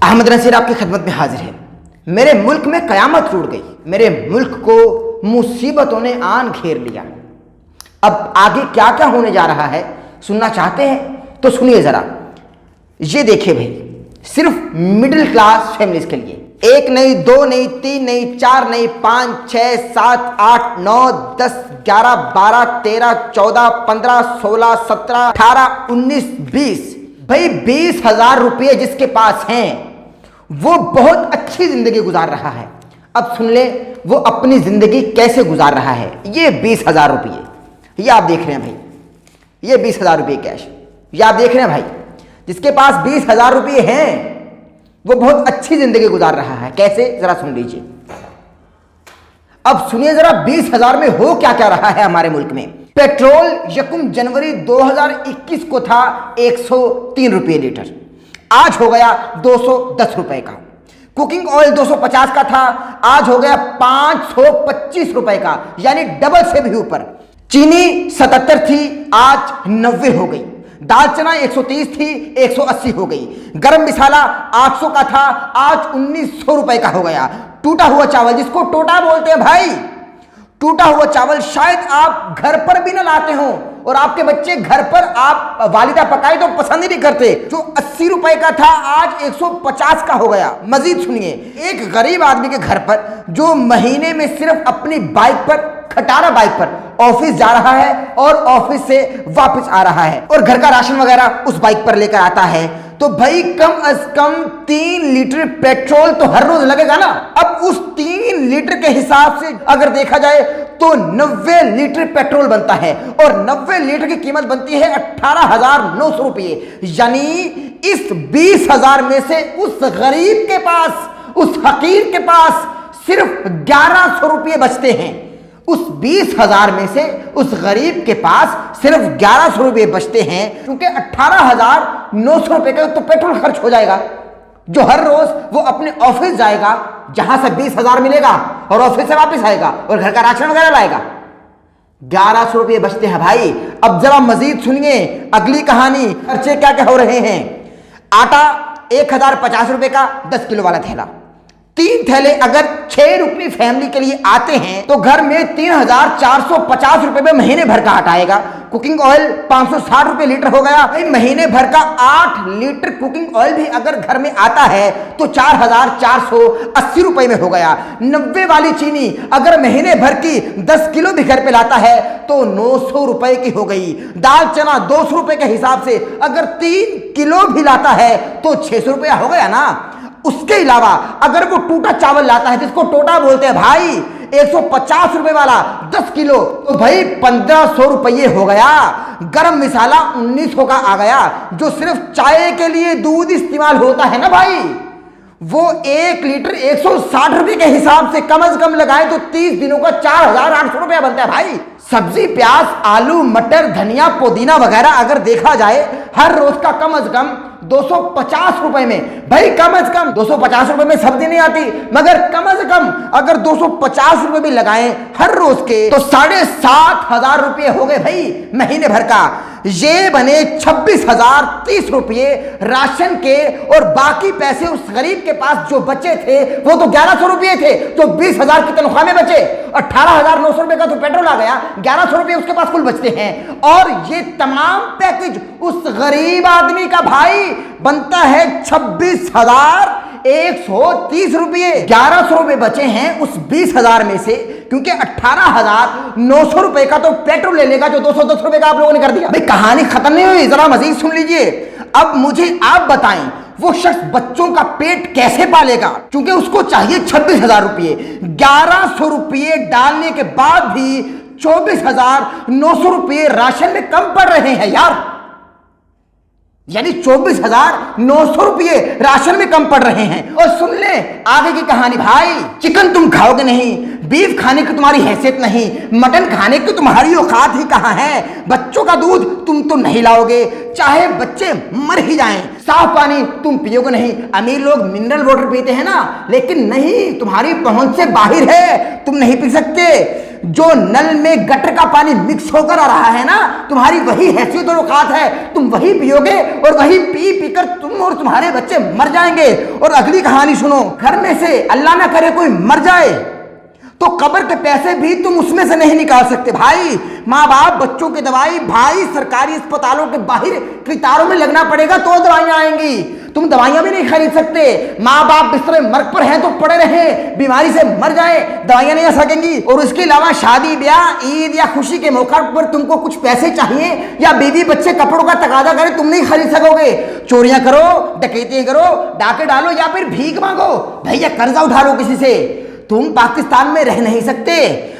अहमद नसीर आपकी खिदमत में हाजिर है। मेरे मुल्क में कयामत टूट गई, मेरे मुल्क को मुसीबतों ने आन घेर लिया। अब आगे क्या क्या होने जा रहा है सुनना चाहते हैं तो सुनिए जरा। ये देखिए भाई, सिर्फ मिडिल क्लास फैमिलीज के लिए 1 नहीं, 2 नहीं, 3 नहीं, 4 नहीं, 5, 6, 7, 8, 9, 10, 11, 12, 13, 14, 15, 16, 17, 18, 19, 20। भाई 20,000 रुपये जिसके पास हैं वो बहुत अच्छी जिंदगी गुजार रहा है। अब सुन ले वो अपनी जिंदगी कैसे गुजार रहा है। ये 20,000 रुपये ये आप देख रहे हैं भाई, ये 20,000 रुपये कैश ये आप देख रहे हैं भाई। जिसके पास 20,000 रुपये हैं वो बहुत अच्छी जिंदगी गुजार रहा है। कैसे, जरा सुन लीजिए। अब सुनिए जरा 20,000 में हो क्या क्या रहा है हमारे मुल्क में। पेट्रोल 1 जनवरी 2021 को था 103 रुपये लीटर, आज हो गया 210 रुपए का। कुकिंग ऑयल 250 का था, आज हो गया 525 रुपए का, यानी डबल से भी ऊपर। चीनी 77 थी, आज 90 हो गई। दाल चना 130 थी, 180 हो गई। गरम मसाला 800 का था, आज 1900 रुपए का हो गया। टूटा हुआ चावल, जिसको टोटा बोलते हैं भाई, टूटा हुआ चावल शायद आप घर पर भी ना लाते हो और आपके बच्चे घर पर आप वालिदा पकाए तो पसंद ही नहीं करते। जो 80 रुपए का था आज 150 का हो गया। मजीद सुनिए, एक गरीब आदमी के घर पर जो महीने में सिर्फ अपनी बाइक पर, खटारा बाइक पर ऑफिस जा रहा है और ऑफिस से वापस आ रहा है और घर का राशन वगैरह उस बाइक पर लेकर आता है, तो भाई कम से कम 3 लीटर पेट्रोल तो हर रोज लगेगा ना। अब उस 3 लीटर के हिसाब से अगर देखा जाए तो 90 लीटर पेट्रोल बनता है और 90 लीटर की कीमत बनती है 18,900 रुपये। यानी इस 20,000 में से उस गरीब के पास, उस फकीर के पास सिर्फ 1100 रुपये बचते हैं। उस 20,000 में से उस गरीब के पास सिर्फ 1100 रुपये बचते हैं, क्योंकि 18,900 रुपये का तो पेट्रोल खर्च हो जाएगा, जो हर रोज वो अपने ऑफिस जाएगा जहां से 20,000 मिलेगा और ऑफिस से वापस आएगा और घर का राशन वगैरह लाएगा। 1100 रुपये बचते हैं भाई। अब जरा मजीद सुनिए अगली कहानी, खर्चे क्या क्या हो रहे हैं। आटा 1,050 रुपये का 10 किलो वाला थैला, 3 थैले अगर 6 रुपये फैमिली के लिए आते हैं तो घर में 3,450 रुपये में महीने भर का आटा आएगा। कुकिंग ऑयल 560 रुपये लीटर हो गया। महीने भर का 8 लीटर कुकिंग ऑयल भी अगर घर में आता है तो 4,480 रुपये में हो गया। 90 वाली चीनी अगर महीने भर की 10 किलो भी घर पे लाता है तो 900 रुपये की हो गई। दाल चना 200 रुपये के हिसाब से अगर 3 किलो भी लाता है तो 600 रुपया हो गया ना। उसके अलावा अगर वो टूटा चावल लाता है, जिसको टोटा बोलते हैं भाई, 150 रुपए वाला 10 किलो, तो भाई 1,500 रुपये हो गया। गरम मसाला 1900 का आ गया। जो सिर्फ चाय के लिए दूध इस्तेमाल होता है ना भाई, वो 1 लीटर 160 रुपये के हिसाब से कम लगाए तो 30 दिनों का 4,800 रुपया बनता है भाई। सब्जी, प्याज, आलू, मटर, धनिया, पुदीना वगैरह अगर देखा जाए हर रोज का कम से कम 250 रुपए में, भाई कम से कम 250 रुपए में सब्जी नहीं आती, मगर कम से कम अगर 250 रुपए भी लगाएं हर रोज के तो 7,500 रुपये हो गए भाई महीने भर का। ये बने 26,030 रुपये राशन के और बाकी पैसे उस गरीब के पास जो बचे थे वो तो 1,100 रुपये थे, जो 20,000 की तनख्वाह में बचे। 18,900 रुपये का तो पेट्रोल आ गया, 1,100 रुपये उसके पास कुल बचते हैं। और ये तमाम पैकेज उस गरीब आदमी का भाई बनता है 26,130 रुपये। 1,100 रुपये बचे हैं उस 20,000 में से, क्योंकि 18,900 रुपये का तो पेट्रोल ले लेगा, जो 210 रुपये का आप लोगों ने कर दिया। भाई कहानी खत्म नहीं हुई, जरा मजीद सुन लीजिए। अब मुझे आप बताएं वो शख्स बच्चों का पेट कैसे पालेगा, क्योंकि उसको चाहिए 26,000 रुपये। 1,100 रुपये डालने के बाद भी 24,900 रुपये राशन में कम पड़ रहे हैं यार। यानी 24,900 रुपये राशन में कम पड़ रहे हैं। और सुन ले आगे की कहानी भाई, चिकन तुम खाओगे नहीं, बीफ खाने की तुम्हारी हैसियत नहीं, मटन खाने की तुम्हारी औकात ही कहां है, बच्चों का दूध तुम तो नहीं लाओगे, चाहे बच्चे मर ही जाएं, साफ पानी तुम पियोगे नहीं। अमीर लोग मिनरल वाटर पीते हैं ना, लेकिन नहीं, तुम्हारी पहुंच से बाहर है, तुम नहीं पी सकते। जो नल में गटर का पानी मिक्स होकर आ रहा है ना, तुम्हारी वही हैसियत और औकात है, तुम वही पियोगे और वही पी पीकर तुम और तुम्हारे बच्चे मर जाएंगे। और अगली कहानी सुनो, घर में से अल्लाह ना करे कोई मर जाए तो कब्र के पैसे भी तुम उसमें से नहीं निकाल सकते भाई। माँ बाप बच्चों की दवाई भाई सरकारी अस्पतालों के बाहर कतारों में लगना पड़ेगा तो दवाइयां आएंगी, तुम दवाइयां भी नहीं खरीद सकते। माँ बाप बिस्तरे मर्ग पर हैं तो पड़े रहे, बीमारी से मर जाए, दवाइयां नहीं आ सकेंगी। और उसके अलावा शादी ब्याह ईद या खुशी के मौका पर तुमको कुछ पैसे चाहिए या बीवी बच्चे कपड़ों का तकाजा करे, तुम नहीं खरीद सकोगे। चोरियां करो, डकैतियां करो, डाके डालो या फिर भीख मांगो, भैया कर्जा उठा लो किसी से, तुम पाकिस्तान में रह नहीं सकते।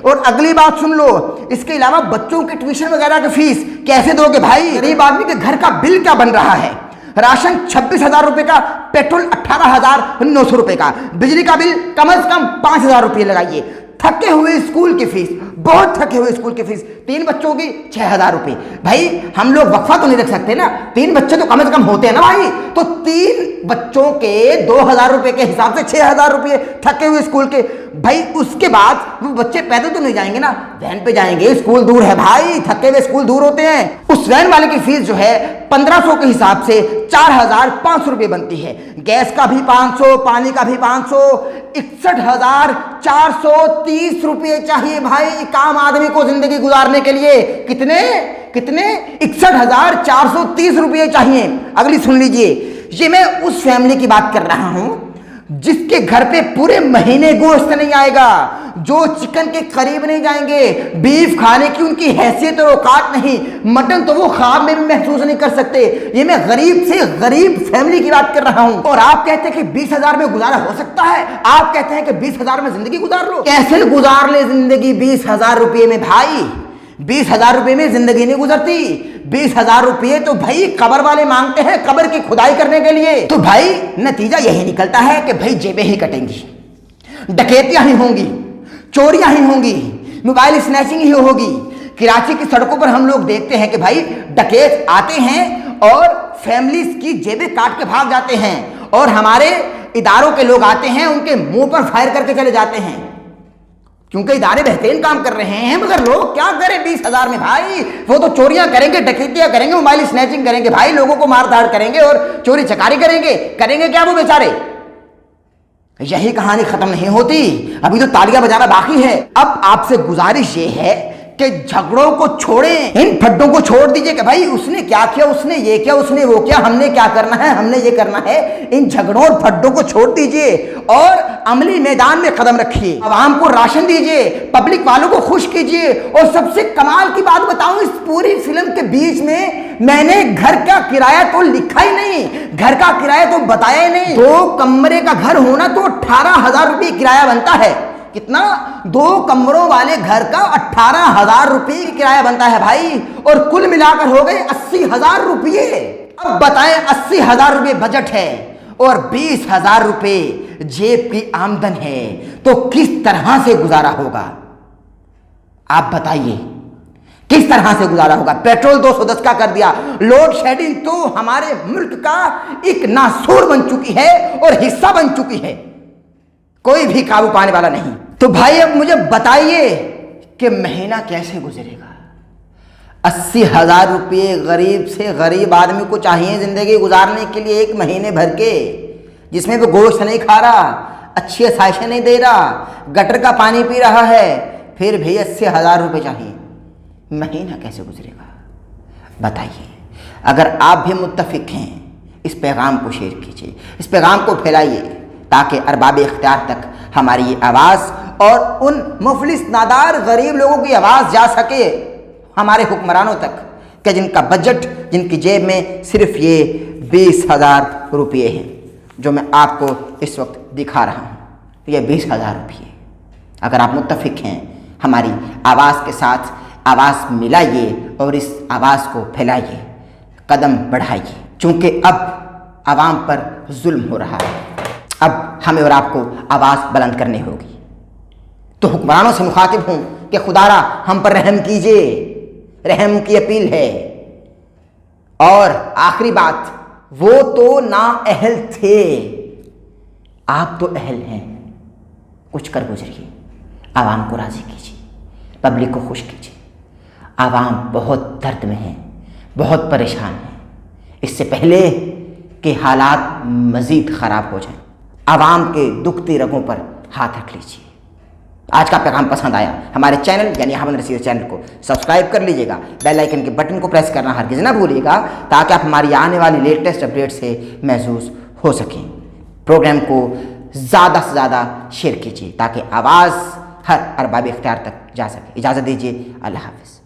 और अगली बात सुन लो, इसके अलावा बच्चों के ट्यूशन वगैरह की फीस कैसे दोगे भाई? गरीब आदमी के घर का बिल क्या बन रहा है? राशन 26,000 रुपए का, पेट्रोल 18,900 रुपए का, बिजली का बिल कम से कम 5,000 रुपये लगाइए। थके हुए स्कूल की फीस, बहुत थके हुए स्कूल की फीस, 3 बच्चों की 6,000 रुपये। भाई हम लोग वक्फा तो नहीं रख सकते ना, 3 बच्चे तो कम से कम होते हैं ना भाई, तो 3 बच्चों के 2,000 रुपये के हिसाब से 6,000 रुपये थके हुए स्कूल के। भाई उसके बाद वो बच्चे पैदल तो नहीं जाएंगे ना, वैन पे जाएंगे, स्कूल दूर है भाई, थके हुए स्कूल दूर होते हैं। उस वैन वाले की फीस जो है 1500 के हिसाब से 4,500 रुपये बनती है। गैस का भी 500, पानी का भी 500, 61,430 रुपये चाहिए भाई एक आम आदमी को जिंदगी गुजारने के लिए। कितने 61,430 रुपये चाहिए। अगली सुन लीजिए, ये मैं उस फैमिली की बात कर रहा हूं जिसके घर पे पूरे महीने गोश्त नहीं आएगा, जो चिकन के करीब नहीं जाएंगे, बीफ खाने की उनकी हैसियत और औकात नहीं, मटन तो वो ख्वाब में भी महसूस नहीं कर सकते। ये मैं गरीब से गरीब फैमिली की बात कर रहा हूं। और आप कहते हैं कि 20,000 में गुजारा हो सकता है? आप कहते हैं कि 20,000 में जिंदगी गुजार लो? कैसे गुजार ले जिंदगी 20,000 रुपये में भाई? 20,000 रुपये में जिंदगी नहीं गुजरती। 20,000 रुपये तो भाई कब्र वाले मांगते हैं कब्र की खुदाई करने के लिए। तो भाई नतीजा यही निकलता है कि भाई जेबें ही कटेंगी, डकैतियां ही होंगी, चोरियां ही होंगी, मोबाइल स्नैचिंग ही होगी। कराची की सड़कों पर हम लोग देखते हैं कि भाई डकैत आते हैं और फैमिलीज की जेबें काट के भाग जाते हैं, और हमारे इदारों के लोग आते हैं उनके मुंह पर फायर करके चले जाते हैं, क्योंकि इदारे बेहतरीन काम कर रहे हैं। मगर लोग क्या करें 20,000 में भाई? वो तो चोरियां करेंगे, डकैतियां करेंगे, मोबाइल स्नैचिंग करेंगे भाई, लोगों को मार धाड़ करेंगे और चोरी चकारी करेंगे। क्या वो बेचारे? यही कहानी खत्म नहीं होती, अभी तो तालियां बजाना बाकी है। अब आपसे गुजारिश ये है कि झगड़ों को छोड़ें, इन फड्डों को छोड़ दीजिए कि भाई उसने क्या किया, उसने ये किया, उसने वो किया, हमने क्या करना है, हमने ये करना है। इन झगड़ों और फड्डों को छोड़ दीजिए और अमली मैदान में कदम रखिए। आवाम को राशन दीजिए, पब्लिक वालों को खुश कीजिए। और सबसे कमाल की बात बताऊं, इस पूरी फिल्म के बीच में मैंने घर का किराया तो लिखा ही नहीं, घर का किराया तो बताया ही नहीं। 2 कमरे का घर होना तो 18,000 रुपये किराया बनता है। कितना? 2 कमरों वाले घर का 18,000 रुपये किराया बनता है भाई, और कुल मिलाकर हो गए 80,000 रुपये। अब बताएं 80,000 रुपये बजट है और 20,000 रुपये जेब की आमदन है, तो किस तरह से गुजारा होगा? आप बताइए किस तरह से गुजारा होगा? पेट्रोल 210 का कर दिया, लोड शेडिंग तो हमारे मुल्क का एक नासूर बन चुकी है और हिस्सा बन चुकी है, कोई भी काबू पाने वाला नहीं। तो भाई अब मुझे बताइए कि महीना कैसे गुजरेगा? 80,000 रुपये गरीब से गरीब आदमी को चाहिए जिंदगी गुजारने के लिए, एक महीने भर के, जिसमें वो गोश्त नहीं खा रहा, अच्छी आसाइशें नहीं दे रहा, गटर का पानी पी रहा है, फिर भी 80,000 रुपये चाहिए। महीना कैसे गुजरेगा बताइए? अगर आप भी मुत्तफिक हैं, इस पैगाम को शेयर कीजिए, इस पैगाम को फैलाइए, ताकि अरबाब इख्तियार तक हमारी ये आवाज़ और उन मुफलिस नादार गरीब लोगों की आवाज़ जा सके हमारे हुक्मरानों तक, कि जिनका बजट, जिनकी जेब में सिर्फ ये 20,000 रुपये हैं जो मैं आपको इस वक्त दिखा रहा हूँ। ये 20,000 रुपये, अगर आप मुत्तफिक हैं हमारी आवाज़ के साथ आवाज़ मिलाइए और इस आवाज़ को फैलाइए, कदम बढ़ाइए, क्योंकि अब आवाम पर जुल्म हो रहा है। अब हमें और आपको आवाज़ बुलंद करनी होगी। तो हुक्मरानों से मुखातिब हूँ कि खुदारा हम पर रहम कीजिए, रहम की अपील है। और आखिरी बात, वो तो नाअहल थे, आप तो अहल हैं, कुछ कर गुजरिए, आवाम को राजी कीजिए। पब्लिक को खुश कीजिए। आवाम बहुत दर्द में है, बहुत परेशान है। इससे पहले कि हालात मज़ीद ख़राब हो जाएं, आवाम के दुखती रगों पर हाथ रख लीजिए। आज का पैगाम पसंद आया, हमारे चैनल यानी अहमद रसीद चैनल को सब्सक्राइब कर लीजिएगा, बेल आइकन के बटन को प्रेस करना हरगिज़ ना भूलिएगा, ताकि आप हमारी आने वाली लेटेस्ट अपडेट से महसूस हो सकें। प्रोग्राम को ज़्यादा से ज़्यादा शेयर कीजिए ताकि आवाज़ हर अरबाब इख्तियार तक जा सके। इजाज़त दीजिए, अल्लाह हाफ़िज़।